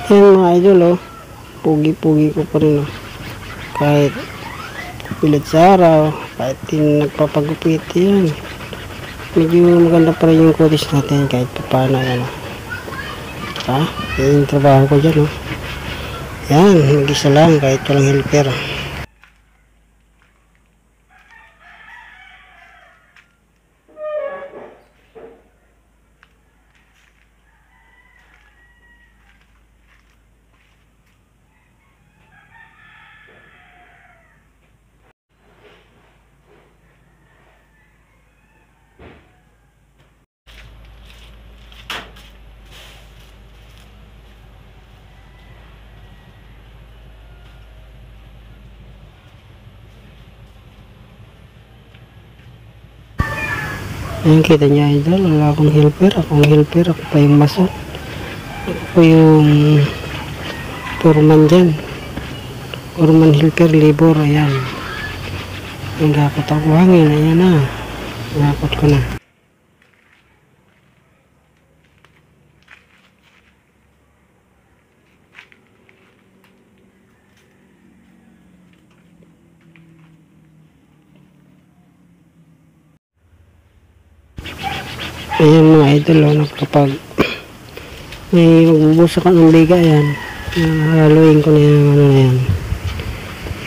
Ayan mga idol, oh. Pugi-pugi ko pa rin, oh. Kahit pilit sa araw, kahit din nagpapagupit, yan. Medyo maganda pa rin yung kutis natin kahit paano, ano. Yan yung trabaho ko dyan, oh. Yan, mag-isa lang kahit walang helper. Ayan, kita niya idol, wala akong helper, ako pa yung mason, ako yung foreman dyan, foreman helper labor. Ayan, nagakot ako hangin, ayan na, nagakot ko na. Ayan mga idol, kapag may magbubusa ka ng biga, ayan, haluin ko na yung ano na yan,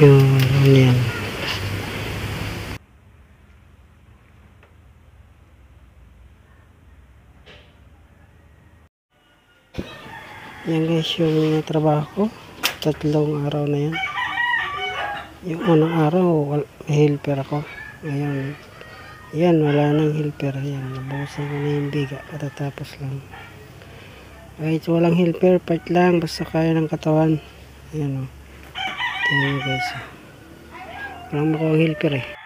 yung ano yan. Yan guys, yung trabaho ko, 3 araw na yan. Yung unang araw, helper ako. Ngayon, yan, wala nang helper. Yan, nabusan ko na yung biga, katatapos lang. Kahit walang helper, part lang, basta kaya ng katawan. Ayan, o. Tingnan nyo guys. Walang makuha helper, eh.